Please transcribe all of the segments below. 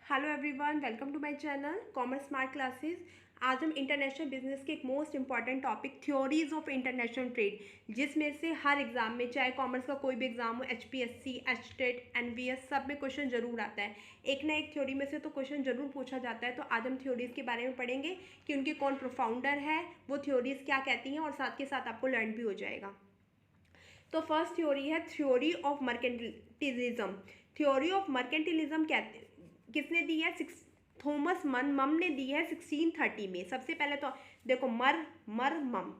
Hello everyone, welcome to my channel commerce smart classes. आज हम international business के एक most important topic theories of international trade, जिसमें से हर एग्जाम में, चाहे कॉमर्स का कोई भी एग्जाम हो, एचपीएससी, एचटेट, एनवीएस, सब में क्वेश्चन जरूर आता है। एक ना एक थ्योरी में से तो क्वेश्चन जरूर पूछा जाता है। तो आज हम थ्योरीज के बारे में पढ़ेंगे कि उनके कौन प्रोफाउंडर है, वो थ्योरीज क्या कहती हैं, और साथ के साथ आपको लर्न भी हो जाएगा। तो फर्स्ट थ्योरी है theory of mercantilism. Theory of mercantilism कहते किसने दी है? थॉमस मम ने दी है 1630 में। सबसे पहले तो देखो, मर मम,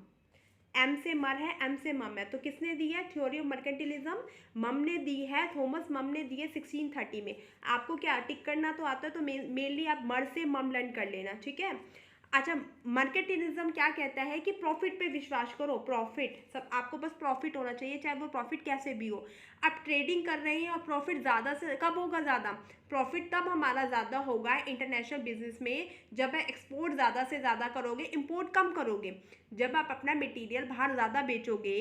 एम से मर है, एम से मम है, तो किसने दी है थ्योरी ऑफ मर्केंटिलिज्म? मम ने दी है, थॉमस मम ने दी है 1630 में। आपको क्या टिक करना तो आता है, तो मेनली आप मर से मम लर्न कर लेना, ठीक है। अच्छा, मर्केंटिलिज्म क्या कहता है कि प्रॉफिट पे विश्वास करो। प्रॉफिट, सब आपको बस प्रॉफिट होना चाहिए, चाहे वो प्रॉफिट कैसे भी हो। आप ट्रेडिंग कर रहे हैं और प्रॉफिट ज़्यादा से कब होगा? ज़्यादा प्रॉफिट तब हमारा ज़्यादा होगा इंटरनेशनल बिजनेस में जब एक्सपोर्ट ज़्यादा से ज़्यादा करोगे, इंपोर्ट कम करोगे। जब आप अपना मटेरियल बाहर ज़्यादा बेचोगे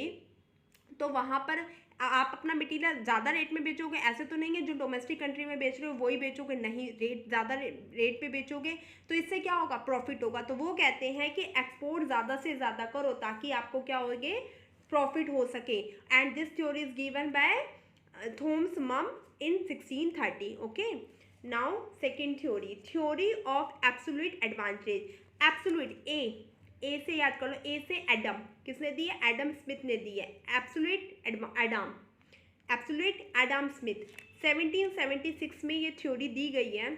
तो वहाँ पर आप अपना मटेरियल ज़्यादा रेट में बेचोगे। ऐसे तो नहीं है जो डोमेस्टिक कंट्री में बेच रहे हो वही बेचोगे, नहीं, रेट ज़्यादा रेट पे बेचोगे, तो इससे क्या होगा? प्रॉफिट होगा। तो वो कहते हैं कि एक्सपोर्ट ज़्यादा से ज़्यादा करो ताकि आपको क्या होगे? प्रॉफिट हो सके। And this theory is given by Thomas Mun in 1630। Okay, now second theory, theory of absolute advantage. Absolute, A से याद कर लो, ए से एडम, किसने दी है? एडम स्मिथ ने दी है। Absolute Adam, absolute Adam Smith, 1776 में ये थ्योरी दी गई है।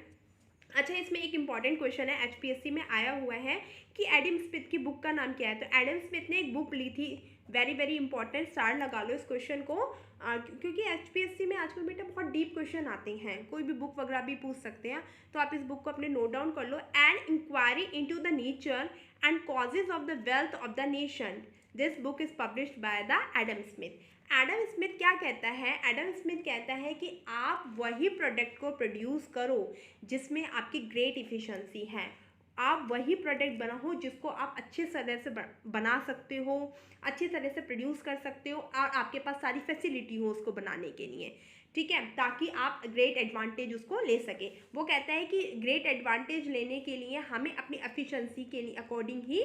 अच्छा, इसमें एक इंपॉर्टेंट क्वेश्चन है, एचपीएससी में आया हुआ है कि एडम स्मिथ की बुक का नाम क्या है। तो एडम स्मिथ ने एक बुक ली थी, वेरी वेरी इंपॉर्टेंट, स्टार लगा लो इस क्वेश्चन को, क्योंकि एचपीएससी में आजकल बेटा बहुत डीप क्वेश्चन आते हैं, कोई भी बुक वगैरह भी पूछ सकते हैं। तो आप इस बुक को अपने नोट डाउन कर लो। And inquiry into the nature and causes of the wealth of the nation, this book is published by the Adam Smith. Adam Smith क्या कहता है? एडम स्मिथ कहता है कि आप वही प्रोडक्ट को प्रोड्यूस करो जिसमें आपकी ग्रेट इफ़िशेंसी है। आप वही प्रोडक्ट बनाओ जिसको आप अच्छे तरह से बना सकते हो, अच्छी तरह से प्रोड्यूस कर सकते हो, और आपके पास सारी फैसिलिटी हो उसको बनाने के लिए, ठीक है, ताकि आप ग्रेट एडवांटेज उसको ले सके। वो कहता है कि ग्रेट एडवांटेज लेने के लिए हमें अपनी एफिशिएंसी के लिए अकॉर्डिंग ही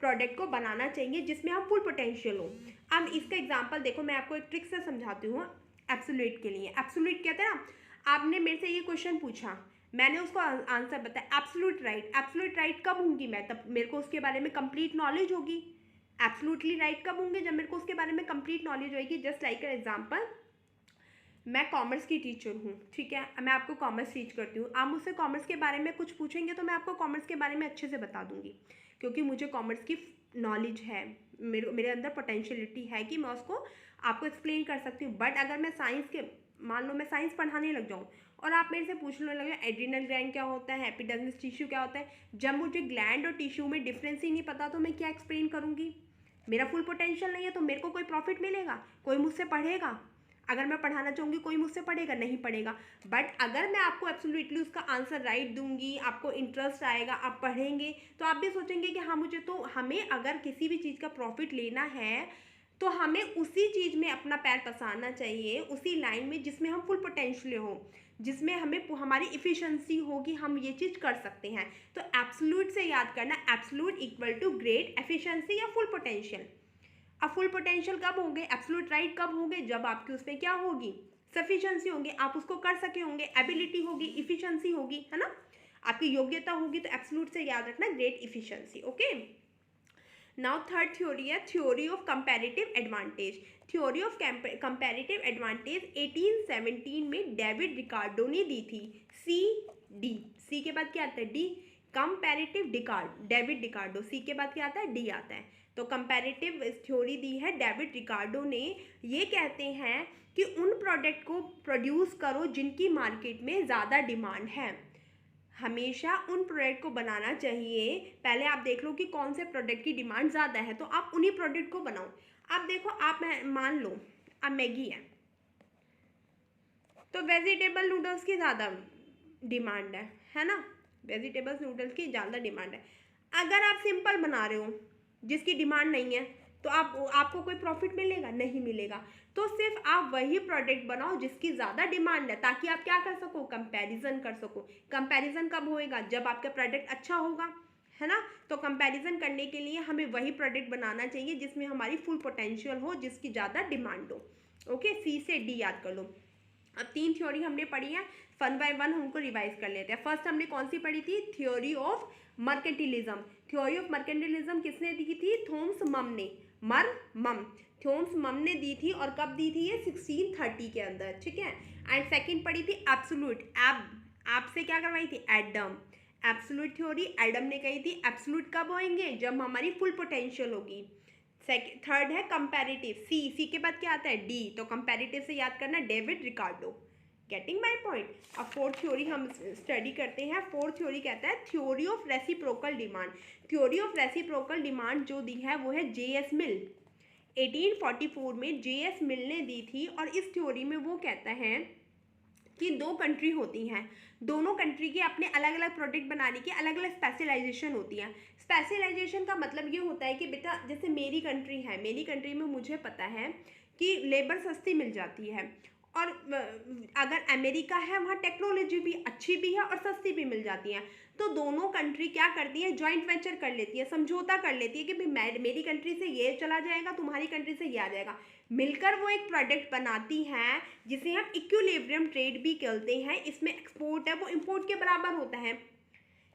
प्रोडक्ट को बनाना चाहिए जिसमें आप फुल पोटेंशियल हो। अब इसका एग्जांपल देखो, मैं आपको एक ट्रिक से समझाती हूँ। एब्सोल्यूट के लिए, एब्सोल्यूट कहते हैं ना, आपने मेरे से ये क्वेश्चन पूछा, मैंने उसको आंसर बताया एब्सोल्यूट राइट। एब्सोल्यूट राइट कब होंगी मैं? तब मेरे को उसके बारे में कंप्लीट नॉलेज होगी। एब्सोल्युटली राइट कब होंगे? जब मेरे को उसके बारे में कंप्लीट नॉलेज होगी। जस्ट लाइक एन एग्जांपल, मैं कॉमर्स की टीचर हूँ, ठीक है, मैं आपको कॉमर्स टीच करती हूँ। आप मुझसे कॉमर्स के बारे में कुछ पूछेंगे तो मैं आपको कॉमर्स के बारे में अच्छे से बता दूंगी, क्योंकि मुझे कॉमर्स की नॉलेज है, मेरे अंदर पोटेंशियलिटी है कि मैं उसको आपको एक्सप्लेन कर सकती हूँ। बट अगर मैं साइंस के, मान लो मैं साइंस पढ़ाने लग जाऊँ और आप मेरे से पूछने लगे एड्रिनल ग्लैंड क्या होता है, एपिडर्मिस टिश्यू क्या होता है, जब मुझे ग्लैंड और टिश्यू में डिफरेंस ही नहीं पता तो मैं क्या एक्सप्लेन करूँगी? मेरा फुल पोटेंशियल नहीं है तो मेरे को कोई प्रॉफिट मिलेगा? कोई मुझसे पढ़ेगा? अगर मैं पढ़ाना चाहूँगी कोई मुझसे पढ़ेगा? नहीं पढ़ेगा। बट अगर मैं आपको एब्सोल्युटली उसका आंसर राइट दूंगी, आपको इंटरेस्ट आएगा, आप पढ़ेंगे, तो आप भी सोचेंगे कि हाँ मुझे तो, हमें अगर किसी भी चीज़ का प्रॉफिट लेना है तो हमें उसी चीज़ में अपना पैर पसारना चाहिए, उसी लाइन में जिसमें हम फुल पोटेंशियल हो, जिसमें हमें हमारी इफ़िशेंसी हो कि हम ये चीज़ कर सकते हैं। तो एब्सोल्यूट से याद करना, absolute equal to great efficiency या फुल पोटेंशियल। अब फुल पोटेंशियल कब होंगे, एब्सोल्यूट राइट कब होंगे? जब आपकी उसमें क्या होगी? सफिशिएंसी होंगे, आप उसको कर सके होंगे, एबिलिटी होगी, इफिशिएंसी होगी, है ना, आपकी योग्यता होगी। तो एब्सोल्यूट से याद रखना great efficiency. Okay, now third theory है theory of comparative advantage. Theory of comparative advantage 1817 में डेविड रिकार्डो ने दी थी। सी डी, सी के बाद क्या आता है? डी, कंपैरेटिव डेविड रिकार्डो, सी के बाद क्या आता है? डी आता है। तो कंपैरेटिव थ्योरी दी है डेविड रिकार्डो ने। ये कहते हैं कि उन प्रोडक्ट को प्रोड्यूस करो जिनकी मार्केट में ज़्यादा डिमांड है। हमेशा उन प्रोडक्ट को बनाना चाहिए, पहले आप देख लो कि कौन से प्रोडक्ट की डिमांड ज़्यादा है तो आप उन्हीं प्रोडक्ट को बनाओ। आप देखो, आप मान लो अब मैगी है तो वेजिटेबल नूडल्स की ज़्यादा डिमांड है ना, वेजिटेबल्स नूडल्स की ज़्यादा डिमांड है। अगर आप सिंपल बना रहे हो जिसकी डिमांड नहीं है तो आपको कोई प्रॉफिट मिलेगा? नहीं मिलेगा। तो सिर्फ आप वही प्रोडक्ट बनाओ जिसकी ज़्यादा डिमांड है, ताकि आप क्या कर सको? कंपैरिजन कर सको। कंपैरिजन कब होएगा? जब आपका प्रोडक्ट अच्छा होगा, है ना। तो कंपैरिजन करने के लिए हमें वही प्रोडक्ट बनाना चाहिए जिसमें हमारी फुल पोटेंशियल हो, जिसकी ज़्यादा डिमांड हो। ओके, सी से डी याद कर लो। अब 3 थ्योरी हमने पढ़ी है, वन बाय वन हमको रिवाइज कर लेते हैं। फर्स्ट हमने कौन सी पढ़ी थी? Theory of mercantilism. Theory of mercantilism किसने दी थी? थॉमस मम ने। थॉमस मम ने दी थी, और कब दी थी? ये 1630 के अंदर, ठीक है। एंड सेकंड पढ़ी थी एब्सोल्यूट। एब से क्या करवाई थी? एडम। एब्सोल्यूट थ्योरी एडम ने कही थी। एब्सोल्यूट कब होंगे? जब हमारी फुल पोटेंशियल होगी। थर्ड है कंपैरेटिव, सी के बाद क्या आता है? डी। तो कंपैरेटिव से याद करना David Ricardo. Getting my point. अब फोर्थ थ्योरी हम स्टडी करते हैं। फोर्थ थ्योरी कहता है theory of reciprocal demand. Theory of reciprocal demand जो दी है वो है जे.एस. मिल। 1844 में जे.एस. मिल ने दी थी। और इस थ्योरी में वो कहता है कि दो कंट्री होती हैं, दोनों कंट्री के अपने अलग अलग प्रोडक्ट बनाने की अलग अलग स्पेशलाइजेशन होती है। स्पेशलाइजेशन का मतलब ये होता है कि बेटा जैसे मेरी कंट्री है, मेरी कंट्री में मुझे पता है कि लेबर सस्ती मिल जाती है, और अगर अमेरिका है वहाँ टेक्नोलॉजी भी अच्छी भी है और सस्ती भी मिल जाती है। तो दोनों कंट्री क्या करती है? जॉइंट वेंचर कर लेती है, समझौता कर लेती है कि भाई मेरी कंट्री से ये चला जाएगा, तुम्हारी कंट्री से ये आ जाएगा। मिलकर वो एक प्रोडक्ट बनाती हैं जिसे हम इक्विलिब्रियम ट्रेड भी कहते हैं। इसमें एक्सपोर्ट है वो इंपोर्ट के बराबर होता है।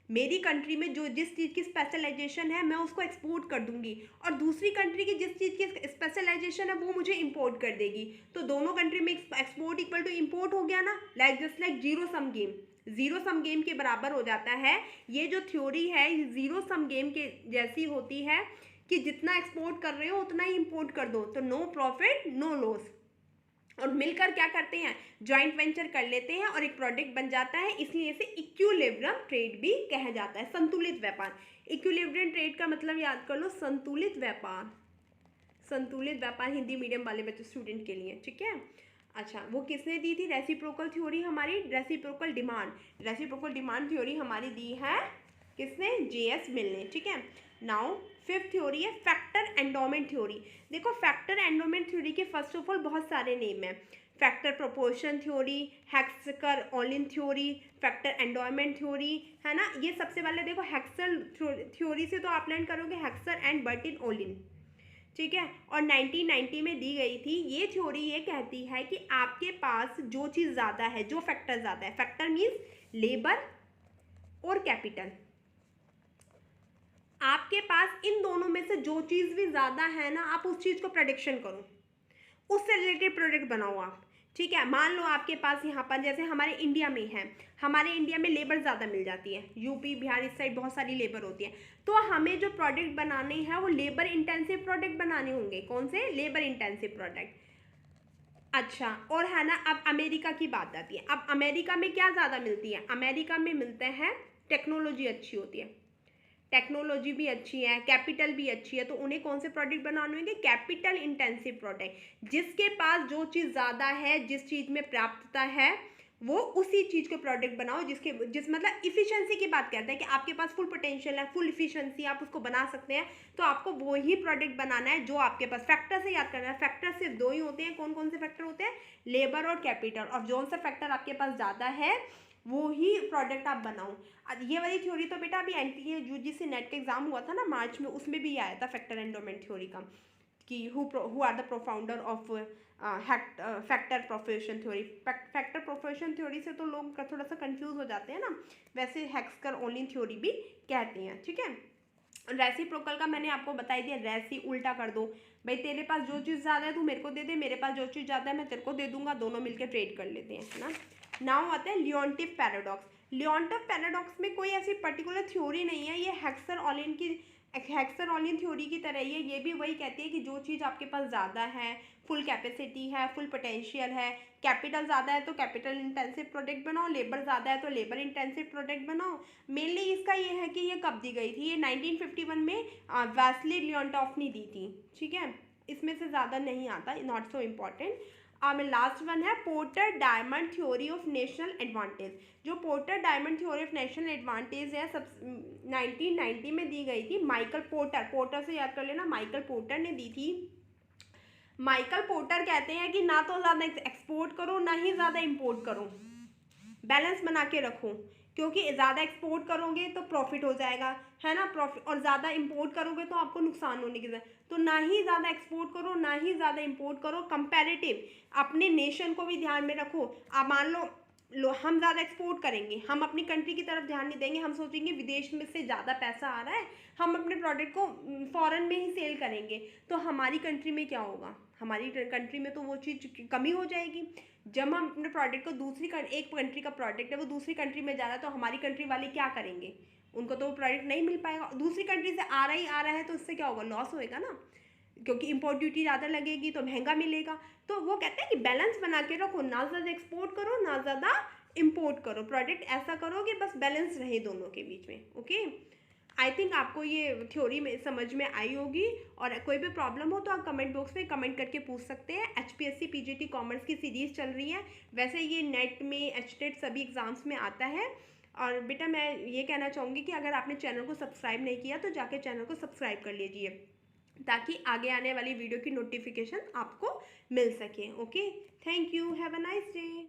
मेरी कंट्री में जो जिस चीज़ की स्पेशलाइजेशन है मैं उसको एक्सपोर्ट कर दूंगी, और दूसरी कंट्री की जिस चीज़ की स्पेशलाइजेशन है वो मुझे इंपोर्ट कर देगी। तो दोनों कंट्री में एक्सपोर्ट इक्वल टू इंपोर्ट हो गया ना, just like zero sum game. Zero sum game के बराबर हो जाता है। ये जो थ्योरी है ये जीरो सम गेम के जैसी होती है कि जितना एक्सपोर्ट कर रहे हो उतना ही इंपोर्ट कर दो, तो नो प्रॉफिट नो लॉस। और मिलकर क्या करते हैं? जॉइंट वेंचर कर लेते हैं और एक प्रोडक्ट बन जाता है, इसलिए इसे इक्विलिब्रियम ट्रेड भी कहा जाता है, संतुलित व्यापार। इक्विलिब्रियम ट्रेड का मतलब याद कर लो, संतुलित व्यापार। संतुलित व्यापार हिंदी मीडियम वाले बच्चे स्टूडेंट के लिए, ठीक है। अच्छा, वो किसने दी थी? रेसिप्रोकल थ्योरी हमारी, रेसिप्रोकल डिमांड थ्योरी हमारी दी है किसने? जे.एस. मिल ने, ठीक है। नाउ फिफ्थ थ्योरी है फैक्टर एंडोमेंट थ्योरी। देखो फैक्टर एंडोमेंट थ्योरी के फर्स्ट ऑफ ऑल बहुत सारे नेम हैं। Factor proportion theory, Heckscher Ohlin theory, factor endowment theory, है ना। ये सबसे पहले देखो हेक्सल थ्योरी से तो आप लर्न करोगे हेक्सर एंड बर्टिन-ओलिन, ठीक है। और 1990 में दी गई थी। ये थ्योरी ये कहती है कि आपके पास जो चीज़ ज़्यादा है, जो फैक्टर ज़्यादा है, फैक्टर मीन्स लेबर और कैपिटल, आपके पास इन दोनों में से जो चीज़ भी ज़्यादा है ना, आप उस चीज़ को प्रेडिक्शन करो, उससे रिलेटेड प्रोडक्ट बनाओ आप, ठीक है। मान लो आपके पास यहाँ पर जैसे हमारे इंडिया में है, हमारे इंडिया में लेबर ज़्यादा मिल जाती है, यूपी बिहार इस साइड बहुत सारी लेबर होती है। तो हमें जो प्रोडक्ट बनाने हैं वो लेबर इंटेंसिव प्रोडक्ट बनाने होंगे। कौन से? Labour intensive product. अच्छा, और है ना, अब अमेरिका की बात आती है। अब अमेरिका में क्या ज़्यादा मिलती है? अमेरिका में मिलते हैं टेक्नोलॉजी अच्छी होती है, टेक्नोलॉजी भी अच्छी है, कैपिटल भी अच्छी है। तो उन्हें कौन से प्रोडक्ट बनाने होंगे? Capital intensive product. जिसके पास जो चीज़ ज़्यादा है, जिस चीज़ में प्राप्तता है, वो उसी चीज़ को प्रोडक्ट बनाओ जिस मतलब इफिशियंसी की बात करते हैं कि आपके पास फुल पोटेंशियल है, फुल इफिशियंसी, आप उसको बना सकते हैं। तो आपको वो ही प्रोडक्ट बनाना है जो आपके पास। फैक्टर से याद करना है, फैक्टर सिर्फ दो ही होते हैं। कौन कौन से फैक्टर होते हैं? लेबर और कैपिटल। और जो सा फैक्टर आपके पास ज़्यादा है वो ही प्रोडक्ट आप बनाओ। ये वाली थ्योरी तो बेटा अभी एनटीए यूजीसी नेट का एग्जाम हुआ था ना मार्च में, उसमें भी आया था फैक्टर एंडोमेंट थ्योरी का, कि who are the propounder of factor proportion theory. Factor proportion theory से तो लोग थोड़ा सा कंफ्यूज हो जाते हैं ना, वैसे हेक्सकर-ओलिन थ्योरी भी कहते हैं, ठीक है। रेसिप्रोकल का मैंने आपको बता दिया, रेसी उल्टा कर दो, भाई तेरे पास जो चीज़ ज़्यादा है तू मेरे को दे दे, मेरे पास जो चीज़ ज़्यादा है मैं तेरे को दे दूंगा, दोनों मिलकर ट्रेड कर लेते हैं, है ना। नाउ आते हैं लियोन्टिफ पैराडॉक्स। लियोन्टिफ पैराडॉक्स में कोई ऐसी पर्टिकुलर थ्योरी नहीं है, ये हेक्सर-ओलिन थ्योरी की तरह ही है। ये भी वही कहती है कि जो चीज़ आपके पास ज़्यादा है, फुल कैपेसिटी है, फुल पोटेंशियल है, कैपिटल ज़्यादा है तो कैपिटल इंटेंसिव प्रोडक्ट बनाओ, लेबर ज़्यादा है तो लेबर इंटेंसिव प्रोडक्ट बनाओ। मेनली इसका ये है कि ये कब दी गई थी? ये 1951 में वैसली लियोन्टॉफ ने दी थी, ठीक है। इसमें से ज़्यादा नहीं आता, नॉट सो इम्पॉर्टेंट। और लास्ट वन है Porter diamond theory of national advantage. जो Porter diamond theory of national advantage है सब 1990 में दी गई थी। माइकल पोर्टर, पोर्टर से याद कर लेना, माइकल पोर्टर ने दी थी। माइकल पोर्टर कहते हैं कि ना तो ज़्यादा एक्सपोर्ट करो ना ही ज़्यादा इंपोर्ट करो, बैलेंस बना के रखो, क्योंकि ज़्यादा एक्सपोर्ट करोगे तो प्रॉफिट हो जाएगा, है ना, प्रॉफिट, और ज़्यादा इंपोर्ट करोगे तो आपको नुकसान होने की ज़रूरत। तो ना ही ज़्यादा एक्सपोर्ट करो ना ही ज़्यादा इंपोर्ट करो, कंपैरेटिव अपने नेशन को भी ध्यान में रखो। आप मान लो हम ज़्यादा एक्सपोर्ट करेंगे, हम अपनी कंट्री की तरफ ध्यान नहीं देंगे, हम सोचेंगे विदेश में से ज़्यादा पैसा आ रहा है, हम अपने प्रोडक्ट को फॉरेन में ही सेल करेंगे, तो हमारी कंट्री में क्या होगा, हमारी कंट्री में तो वो चीज़ कमी हो जाएगी। जब हम अपने प्रोडक्ट को एक कंट्री का प्रोडक्ट है वो दूसरी कंट्री में जा रहा है, तो हमारी कंट्री वाले क्या करेंगे, उनको तो वो प्रोडक्ट नहीं मिल पाएगा। दूसरी कंट्री से आ रहा है तो उससे क्या होगा, लॉस होएगा ना, क्योंकि इंपोर्ट ड्यूटी ज़्यादा लगेगी तो महंगा मिलेगा। तो वो कहते हैं कि बैलेंस बना के रखो, ना ज़्यादा एक्सपोर्ट करो ना ज़्यादा इंपोर्ट करो, प्रोडक्ट ऐसा करो कि बस बैलेंस रहे दोनों के बीच में। ओके, आई थिंक आपको ये थ्योरी में समझ में आई होगी, और कोई भी प्रॉब्लम हो तो आप कमेंट बॉक्स में कमेंट करके पूछ सकते हैं। HPSC PGT कॉमर्स की सीरीज़ चल रही है, वैसे ये नेट में HTET सभी एग्ज़ाम्स में आता है। और बेटा मैं ये कहना चाहूँगी कि अगर आपने चैनल को सब्सक्राइब नहीं किया तो जाके चैनल को सब्सक्राइब कर लीजिए, ताकि आगे आने वाली वीडियो की नोटिफिकेशन आपको मिल सके। Okay, thank you, have a nice day.